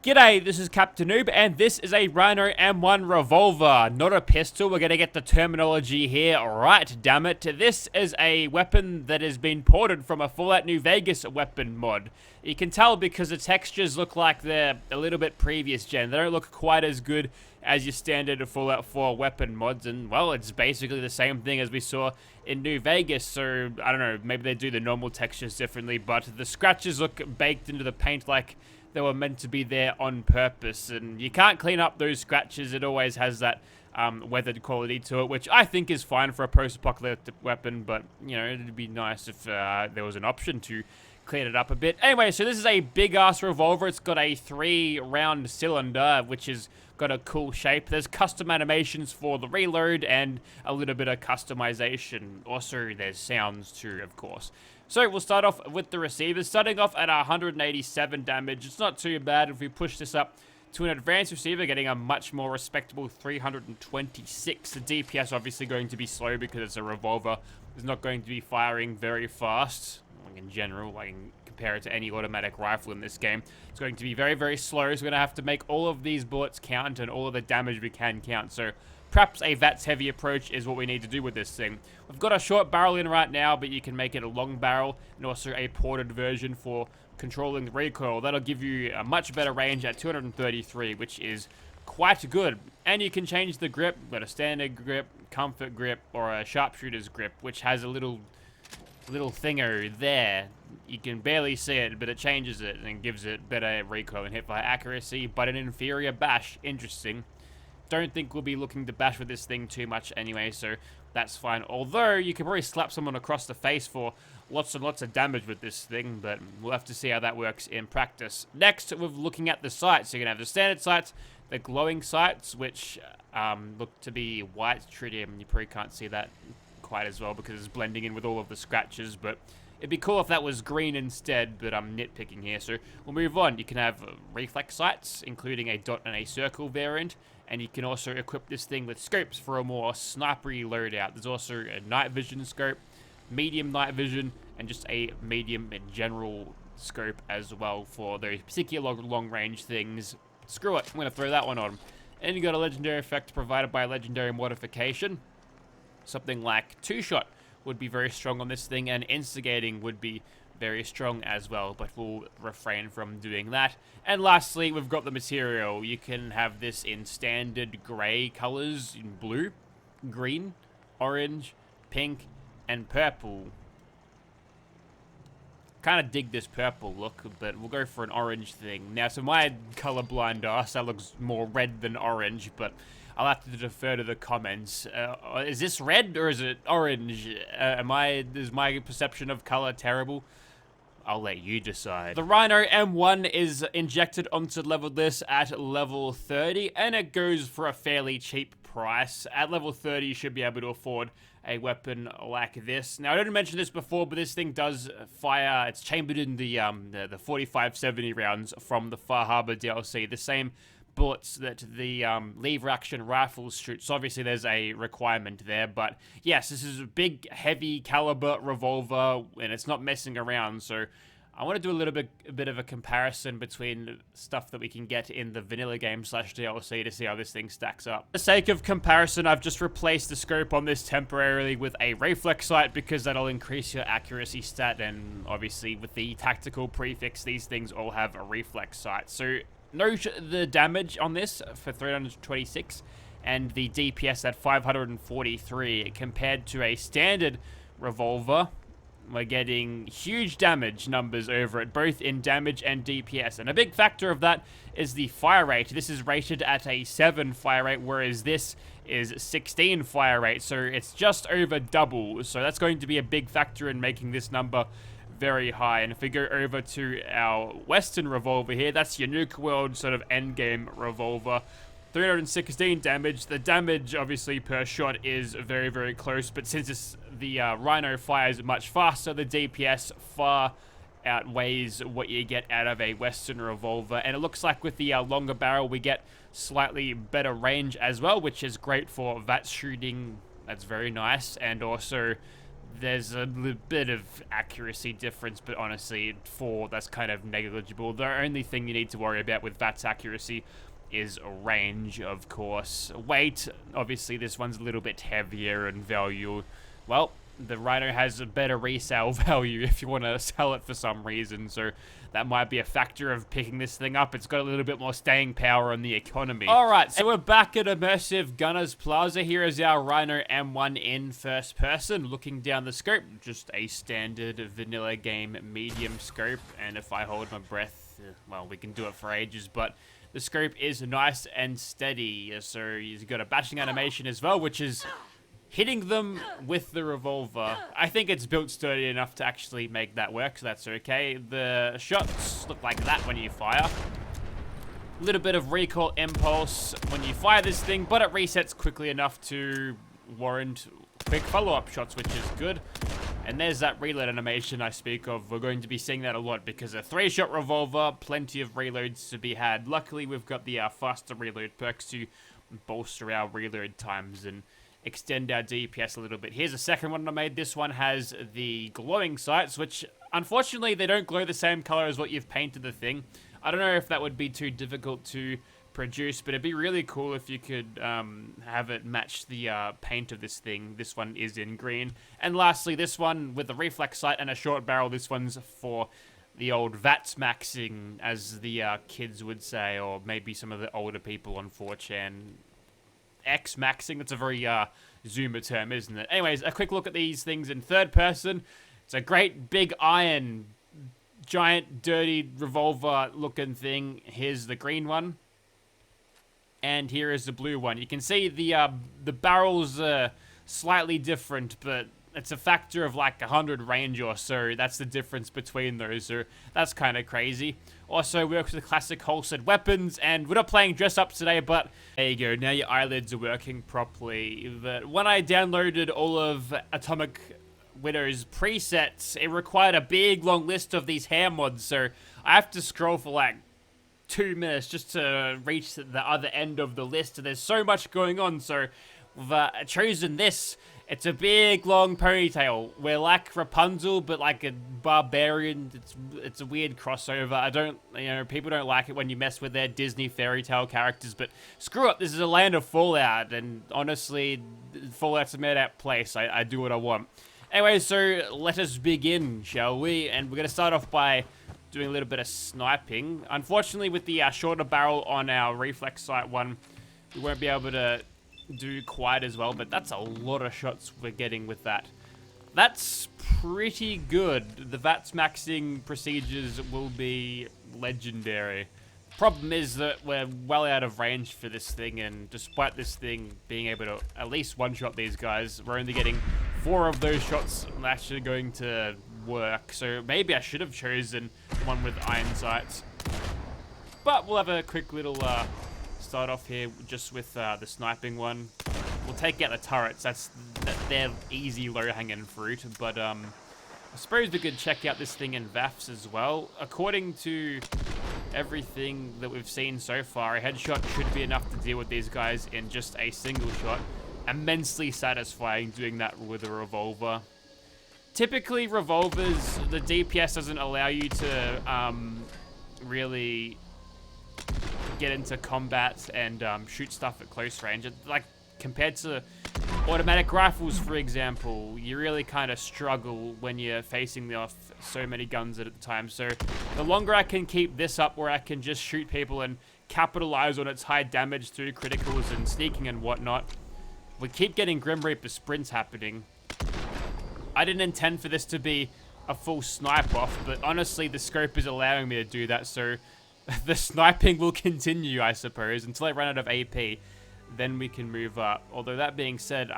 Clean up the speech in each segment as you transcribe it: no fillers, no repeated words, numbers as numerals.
G'day, this is Captainoob, and this is a Rhino M1 revolver, not a pistol. We're gonna get the terminology here right, damn it. This is a weapon that has been ported from a Fallout New Vegas weapon mod. You can tell because the textures look like they're a little bit previous gen. They don't look quite as good as your standard Fallout 4 weapon mods, and well, it's basically the same thing as we saw in New Vegas, so I don't know, maybe they do the normal textures differently, but the scratches look baked into the paint like they were meant to be there on purpose, and you can't clean up those scratches. It always has that weathered quality to it, which I think is fine for a post-apocalyptic weapon, but, you know, it'd be nice if there was an option to clean it up a bit. Anyway, so this is a big-ass revolver. It's got a 3-round cylinder, which has got a cool shape. There's custom animations for the reload and a little bit of customization. Also, there's sounds too, of course. So we'll start off with the receiver, starting off at 187 damage. It's not too bad if we push this up to an advanced receiver, getting a much more respectable 326. The DPS obviously going to be slow because it's a revolver. It's not going to be firing very fast. Like in general, I can compare it to any automatic rifle in this game. It's going to be very, very slow, so we're going to have to make all of these bullets count and all of the damage we can count. So perhaps a VATS-heavy approach is what we need to do with this thing. We've got a short barrel in right now, but you can make it a long barrel, and also a ported version for controlling the recoil. That'll give you a much better range at 233, which is quite good. And you can change the grip. We've got a standard grip, comfort grip, or a sharpshooter's grip, which has a little thingo there. You can barely see it, but it changes it and gives it better recoil and hipfire accuracy, but an inferior bash. Interesting. Don't think we'll be looking to bash with this thing too much anyway, so that's fine. Although, you can probably slap someone across the face for lots and lots of damage with this thing, but we'll have to see how that works in practice. Next, we're looking at the sights. So you're going to have the standard sights, the glowing sights, which look to be white tritium. You probably can't see that quite as well because it's blending in with all of the scratches, but it'd be cool if that was green instead, but I'm nitpicking here, so we'll move on. You can have reflex sights, including a dot and a circle variant, and you can also equip this thing with scopes for a more snipery loadout. There's also a night vision scope, medium night vision, and just a medium and general scope as well for those particular long-range things. Screw it, I'm going to throw that one on. And you got a legendary effect provided by a legendary modification. Something like two-shot would be very strong on this thing, and instigating would be very strong as well, but we'll refrain from doing that. And lastly, we've got the material. You can have this in standard grey colors, in blue, green, orange, pink, and purple. Kind of dig this purple look, but we'll go for an orange thing. Now, so my colorblind ass, that looks more red than orange, but I'll have to defer to the comments. Is this red or is it orange? Is my perception of color terrible? I'll let you decide. The Rhino M1 is injected onto level this at level 30, and it goes for a fairly cheap price. At level 30, you should be able to afford a weapon like this. Now, I didn't mention this before, but this thing does fire. It's chambered in the 4570 rounds from the Far Harbor DLC, the same bullets that the lever action rifles shoot. So obviously there's a requirement there, but yes, this is a big heavy caliber revolver and it's not messing around. So I want to do a bit of a comparison between stuff that we can get in the vanilla game / DLC to see how this thing stacks up. For the sake of comparison, I've just replaced the scope on this temporarily with a reflex sight because that'll increase your accuracy stat, and obviously with the tactical prefix, these things all have a reflex sight. So note the damage on this for 326 and the DPS at 543 compared to a standard revolver. We're getting huge damage numbers over it, both in damage and DPS. And a big factor of that is the fire rate. This is rated at a 7 fire rate, whereas this is 16 fire rate. So it's just over double. So that's going to be a big factor in making this number very high. And if we go over to our Western revolver here, that's your Nuke World sort of endgame revolver. 316 damage. The damage, obviously, per shot is very, very close, but since the Rhino fires much faster, the DPS far outweighs what you get out of a Western revolver. And it looks like with the longer barrel, we get slightly better range as well, which is great for VATS shooting. That's very nice. And also There's a bit of accuracy difference, but honestly, 4, that's kind of negligible. The only thing you need to worry about with VATS accuracy is range, of course. Weight, obviously this one's a little bit heavier, and value, well, the Rhino has a better resale value if you want to sell it for some reason, so that might be a factor of picking this thing up. It's got a little bit more staying power on the economy. Alright, so we're back at Immersive Gunners Plaza. Here is our Rhino M1 in first person, looking down the scope. Just a standard vanilla game medium scope, and if I hold my breath, well, we can do it for ages, but the scope is nice and steady. So you've got a batching animation as well, which is hitting them with the revolver. I think it's built sturdy enough to actually make that work, so that's okay. The shots look like that when you fire. A little bit of recoil impulse when you fire this thing, but it resets quickly enough to warrant quick follow-up shots, which is good. And there's that reload animation I speak of. We're going to be seeing that a lot because a 3-shot revolver, plenty of reloads to be had. Luckily, we've got the faster reload perks to bolster our reload times and extend our DPS a little bit. Here's a second one I made. This one has the glowing sights, which unfortunately they don't glow the same color as what you've painted the thing. I don't know if that would be too difficult to produce, but it'd be really cool if you could have it match the paint of this thing. This one is in green. And lastly, this one with a reflex sight and a short barrel. This one's for the old VATS maxing, as the kids would say, or maybe some of the older people on 4chan. X maxing, that's a very zoomer term, isn't it? Anyways, a quick look at these things in third person. It's a great big iron, giant dirty revolver looking thing. Here's the green one. And here is the blue one. You can see the barrels are slightly different, but it's a factor of like 100 range or so. That's the difference between those, so that's kind of crazy. Also works with classic holstered weapons, and we're not playing dress ups today, but there you go. Now your eyelids are working properly. But when I downloaded all of Atomic Widow's presets, it required a big long list of these hair mods, so I have to scroll for like 2 minutes just to reach the other end of the list. There's so much going on, so we've chosen this. It's a big long ponytail. We're like Rapunzel, but like a barbarian. It's a weird crossover. People don't like it when you mess with their Disney fairy tale characters, but screw it. This is a land of Fallout, and honestly, Fallout's a made out place. I do what I want. Anyway, so let us begin, shall we? And we're gonna start off by doing a little bit of sniping. Unfortunately, with the shorter barrel on our reflex sight one, we won't be able to do quite as well, but that's a lot of shots we're getting with that. That's pretty good. The VATS maxing procedures will be legendary. Problem is that we're well out of range for this thing, and despite this thing being able to at least one-shot these guys, we're only getting 4 of those shots actually going to work. So maybe I should have chosen one with iron sights. But we'll have a quick little start off here just with the sniping one. We'll take out the turrets. They're easy low-hanging fruit, but I suppose we could check out this thing in VAFs as well. According to everything that we've seen so far, a headshot should be enough to deal with these guys in just a single shot. Immensely satisfying doing that with a revolver. Typically, revolvers, the DPS doesn't allow you to really get into combat and shoot stuff at close range. Like, compared to automatic rifles, for example, you really kind of struggle when you're facing off so many guns at a time. So the longer I can keep this up, where I can just shoot people and capitalize on its high damage through criticals and sneaking and whatnot, we keep getting Grim Reaper sprints happening. I didn't intend for this to be a full snipe off, but honestly, the scope is allowing me to do that, so the sniping will continue, I suppose, until I run out of AP. Then we can move up. Although that being said,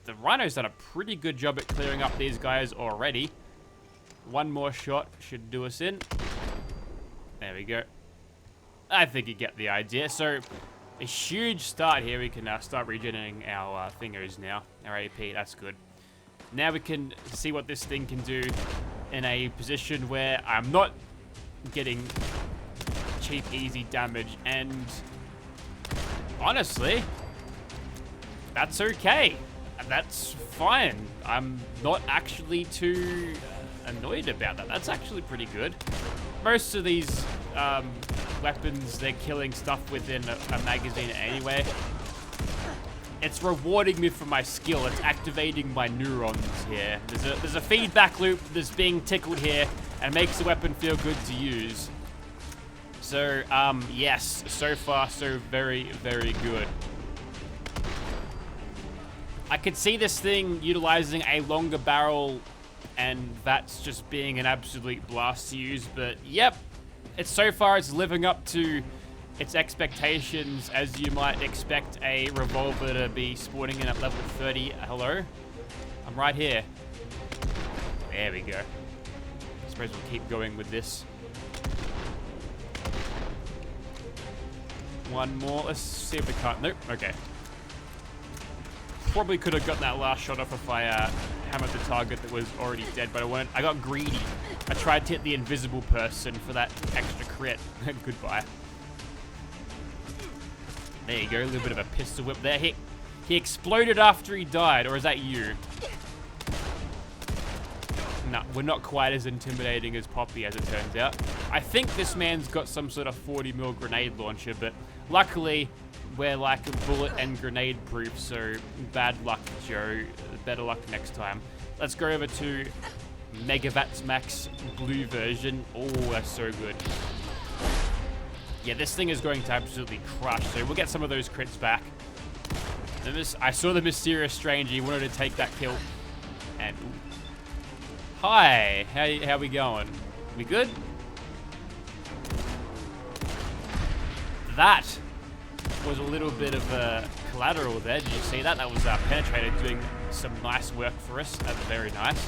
the Rhino's done a pretty good job at clearing up these guys already. One more shot should do us in. There we go. I think you get the idea. So, a huge start here. We can start regenerating our fingers now. Our AP, that's good. Now we can see what this thing can do in a position where I'm not getting cheap, easy damage, and honestly, that's okay. that's fine. I'm not actually too annoyed about that. That's actually pretty good. Most of these weapons, they're killing stuff within a magazine anyway. It's rewarding me for my skill. It's activating my neurons here. There's a feedback loop that's being tickled here and makes the weapon feel good to use. So, yes, so far so very, very good. I could see this thing utilizing a longer barrel and that's just being an absolute blast to use, but yep, so far it's living up to its expectations, as you might expect a revolver to be sporting in at level 30. Hello? I'm right here. There we go. I suppose we'll keep going with this. One more. Let's see if we can't. Nope. Okay. Probably could have gotten that last shot off if I hammered the target that was already dead, but I got greedy. I tried to hit the invisible person for that extra crit. Goodbye. There you go, a little bit of a pistol whip there. He exploded after he died, or is that you? No, we're not quite as intimidating as Poppy, as it turns out. I think this man's got some sort of 40mm grenade launcher, but luckily, we're like bullet and grenade proof, so bad luck, Joe. Better luck next time. Let's go over to Megavats Max blue version. Oh, that's so good. Yeah, this thing is going to absolutely crush, so we'll get some of those crits back. I saw the mysterious stranger. He wanted to take that kill. And ooh. Hi, how we going? We good? That was a little bit of a collateral there. Did you see that? That was Penetrator doing some nice work for us. That's very nice.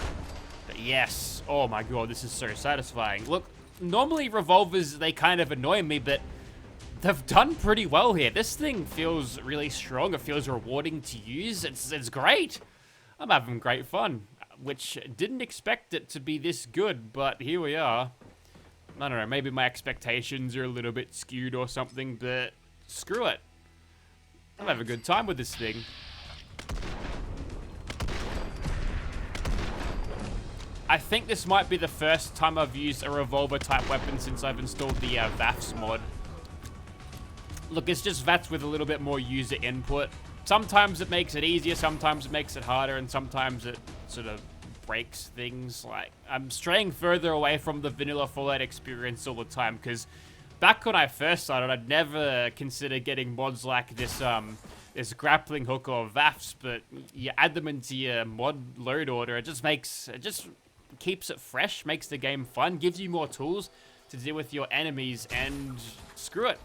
But yes, oh my god, this is so satisfying. Look, normally revolvers, they kind of annoy me, but they've done pretty well here. This thing feels really strong. It feels rewarding to use. It's great. I'm having great fun, which didn't expect it to be this good, but here we are. I don't know, maybe my expectations are a little bit skewed or something, but screw it. I'm having a good time with this thing. I think this might be the first time I've used a revolver type weapon since I've installed the VAFs mod. Look, it's just VATS with a little bit more user input. Sometimes it makes it easier, sometimes it makes it harder, and sometimes it sort of breaks things. Like, I'm straying further away from the vanilla Fallout experience all the time, because back when I first started, I'd never consider getting mods like this, this grappling hook or VAFs, but you add them into your mod load order, it just keeps it fresh, makes the game fun, gives you more tools to deal with your enemies, and screw it.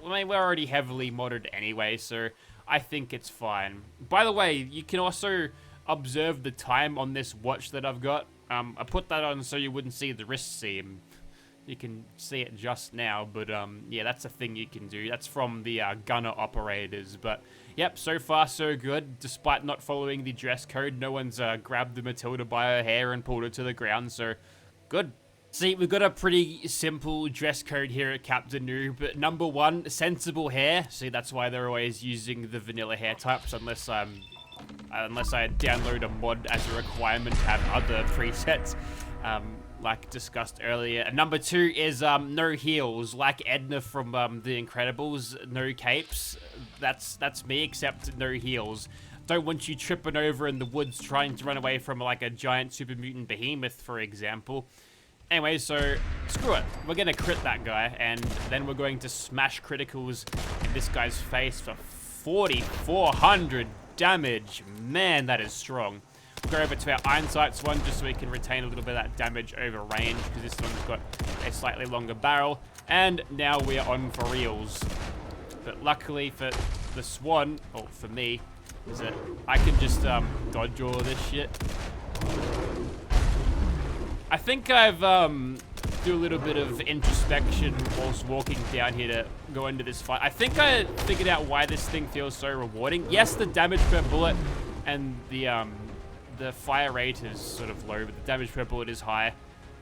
I mean, we're already heavily modded anyway, so I think it's fine. By the way, you can also observe the time on this watch that I've got. I put that on so you wouldn't see the wrist seam. You can see it just now, but yeah, that's a thing you can do. That's from the gunner operators, but yep, so far so good. Despite not following the dress code, no one's grabbed the Matilda by her hair and pulled her to the ground, so good. See, we've got a pretty simple dress code here at Captainoob, but number one, sensible hair. See, that's why they're always using the vanilla hair types, unless I download a mod as a requirement to have other presets, like discussed earlier. And number two is no heels, like Edna from The Incredibles, no capes. That's me, except no heels. Don't want you tripping over in the woods trying to run away from like a giant super mutant behemoth, for example. Anyway, so screw it. We're going to crit that guy, and then we're going to smash criticals in this guy's face for 4,400 damage. Man, that is strong. We'll go over to our Iron Sights one just so we can retain a little bit of that damage over range, because this one's got a slightly longer barrel. And now we are on for reals. But luckily for the Swan, or for me, is that I can just dodge all of this shit. I think I've do a little bit of introspection whilst walking down here to go into this fight. I think I figured out why this thing feels so rewarding. Yes, the damage per bullet and the fire rate is sort of low, but the damage per bullet is high,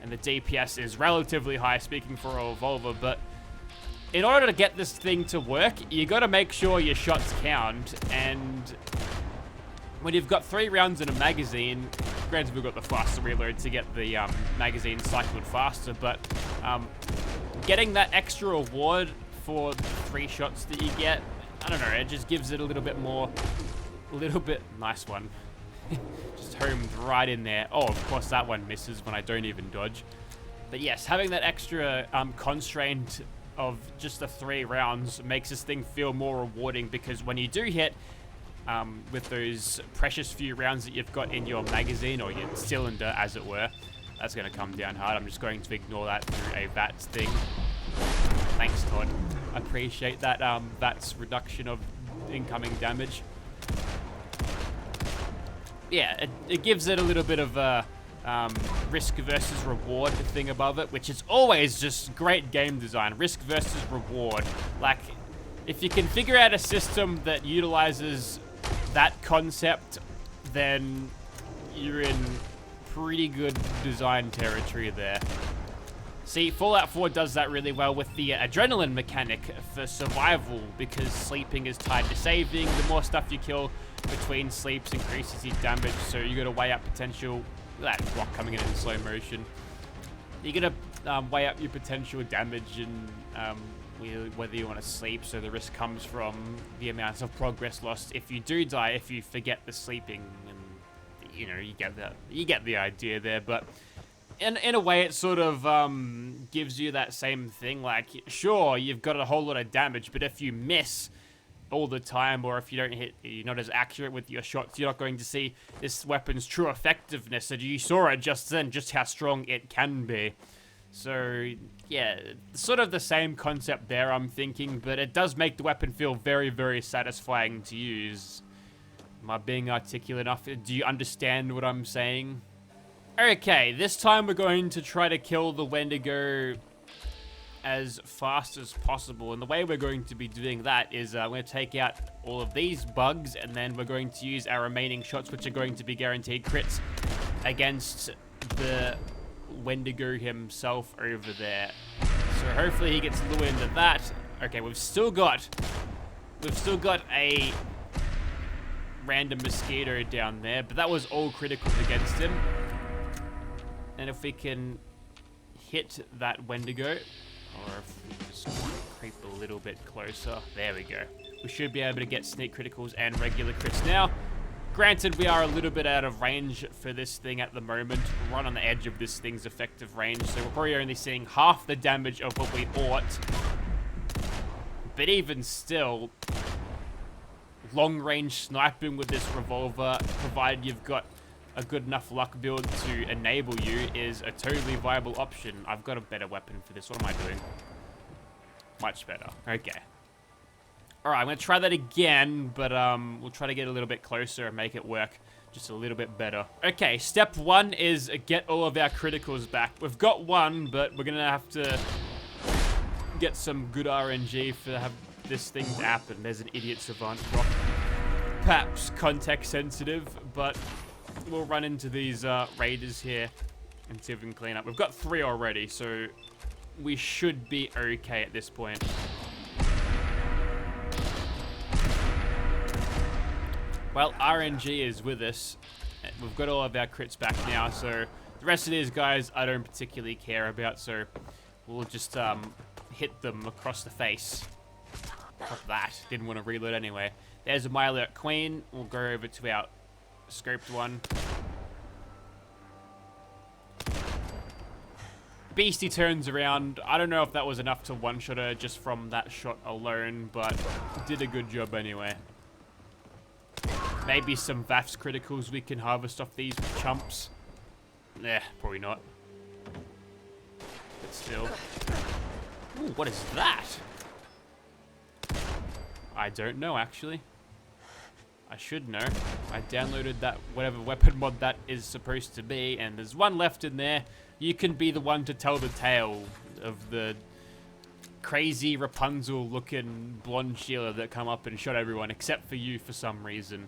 and the DPS is relatively high, speaking for a revolver. But in order to get this thing to work, you got to make sure your shots count, and when you've got 3 rounds in a magazine, granted we've got the faster reload to get the magazine cycled faster, but getting that extra reward for the 3 shots that you get, I don't know, it just gives it a little bit more, nice one. Just homed right in there. Oh, of course that one misses when I don't even dodge. But yes, having that extra constraint of just the 3 rounds makes this thing feel more rewarding, because when you do hit with those precious few rounds that you've got in your magazine, or your cylinder as it were, that's going to come down hard. I'm just going to ignore that through a VATS thing. Thanks, Todd. I appreciate that VATS reduction of incoming damage. Yeah, it gives it a little bit of a risk versus reward thing above it, which is always just great game design. Risk versus reward. Like, if you can figure out a system that utilizes that concept, then you're in pretty good design territory there. See, Fallout 4 does that really well with the adrenaline mechanic for survival, because sleeping is tied to saving. The more stuff you kill between sleeps increases your damage, so you gotta weigh up potential. That rock coming in slow motion. You gotta weigh up your potential damage and whether you want to sleep, so the risk comes from the amount of progress lost if you do die, if you forget the sleeping, and you know, you get the idea there. But in a way, it sort of gives you that same thing. Like, sure, you've got a whole lot of damage, but if you miss all the time, or if you don't hit, you're not as accurate with your shots, you're not going to see this weapon's true effectiveness, and you saw it just then, just how strong it can be. So yeah, sort of the same concept there, I'm thinking, but it does make the weapon feel very, very satisfying to use. Am I being articulate enough? Do you understand what I'm saying? Okay, this time we're going to try to kill the Wendigo as fast as possible, and the way we're going to be doing that is we're going to take out all of these bugs, and then we're going to use our remaining shots, which are going to be guaranteed crits, against the Wendigo himself over there. So hopefully he gets lured into that. Okay, we've still got a random mosquito down there, but that was all criticals against him. And if we can hit that Wendigo, or if we just creep a little bit closer, there we go. We should be able to get sneak criticals and regular crits now. Granted, we are a little bit out of range for this thing at the moment. We're right on the edge of this thing's effective range, so we're probably only seeing half the damage of what we ought. But even still, long-range sniping with this revolver, provided you've got a good enough luck build to enable you, is a totally viable option. I've got a better weapon for this. What am I doing? Much better. Okay. Alright, I'm going to try that again, but we'll try to get a little bit closer and make it work just a little bit better. Okay, step 1 is get all of our criticals back. We've got one, but we're going to have to get some good RNG for have this thing to happen. There's an idiot savant drop. Perhaps context sensitive, but we'll run into these raiders here and see if we can clean up. We've got 3 already, so we should be okay at this point. Well, RNG is with us. We've got all of our crits back now, so the rest of these guys I don't particularly care about, so we'll just hit them across the face. Fuck that. Didn't want to reload anyway. There's a Milo Queen. We'll go over to our scoped one. Beastie turns around. I don't know if that was enough to one-shot her just from that shot alone, but did a good job anyway. Maybe some VAFS criticals we can harvest off these chumps. Nah, probably not. But still. Ooh, what is that? I don't know, actually. I should know. I downloaded that, whatever weapon mod that is supposed to be, and there's one left in there. You can be the one to tell the tale of the crazy Rapunzel-looking blonde Sheila that come up and shot everyone, except for you for some reason.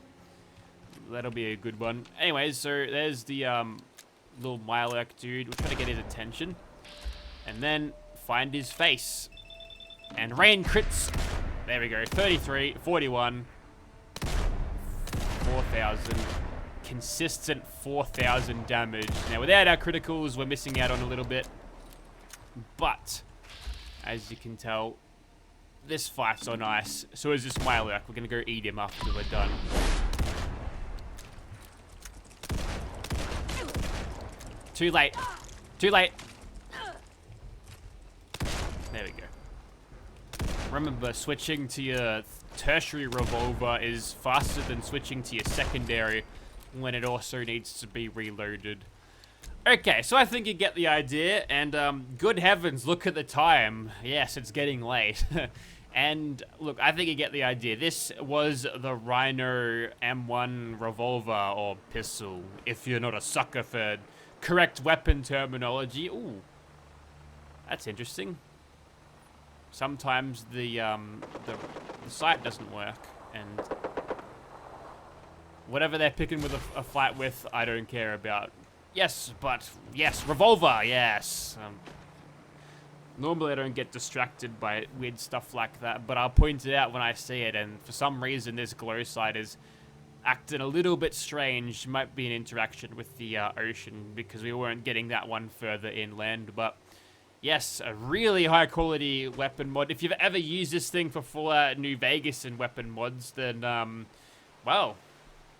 That'll be a good one. Anyways, so there's the little Milak dude. We'll try to get his attention. And then find his face. And rain crits. There we go. 33, 41, 4,000. Consistent 4,000 damage. Now, without our criticals, we're missing out on a little bit. But, as you can tell, this fight's on ice. So is this Mylurk. We're going to go eat him after we're done. Too late. Too late. There we go. Remember, switching to your tertiary revolver is faster than switching to your secondary when it also needs to be reloaded. Okay, so I think you get the idea, and good heavens, look at the time. Yes, it's getting late. And look, I think you get the idea. This was the Rhino M1 revolver or pistol, if you're not a sucker for correct weapon terminology. Ooh, that's interesting. Sometimes the sight doesn't work, and whatever they're picking with a fight with, I don't care about. Yes, but yes, revolver, yes. Normally I don't get distracted by weird stuff like that, but I'll point it out when I see it, and for some reason this glow sight is acting a little bit strange. Might be an interaction with the ocean, because we weren't getting that one further inland, but yes, a really high quality weapon mod. If you've ever used this thing for Fallout New Vegas and weapon mods, then, well,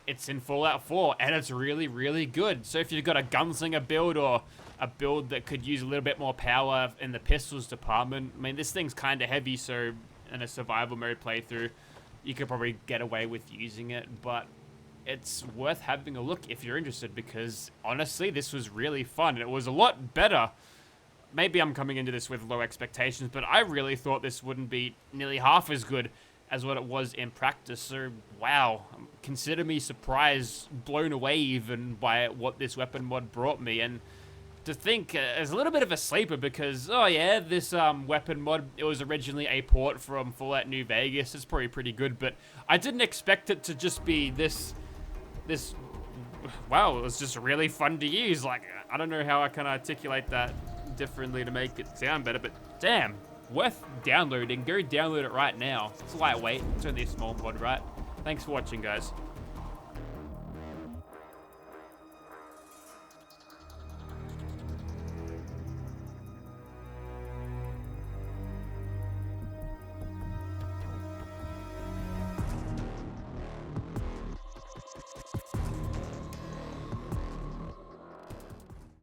it's in Fallout 4, and it's really, really good. So if you've got a gunslinger build or a build that could use a little bit more power in the pistols department, I mean, this thing's kind of heavy, so in a survival mode playthrough, you could probably get away with using it, but it's worth having a look if you're interested, because honestly, this was really fun, and it was a lot better. Maybe I'm coming into this with low expectations, but I really thought this wouldn't be nearly half as good as what it was in practice. So, wow, consider me surprised, blown away even by what this weapon mod brought me. And to think, it's a little bit of a sleeper because, oh yeah, this weapon mod, it was originally a port from Fallout New Vegas. It's probably pretty good, but I didn't expect it to just be this, wow, it was just really fun to use. Like, I don't know how I can articulate that differently to make it sound better, but damn, worth downloading. Go download it right now. It's lightweight. It's only a small mod, right? Thanks for watching, guys.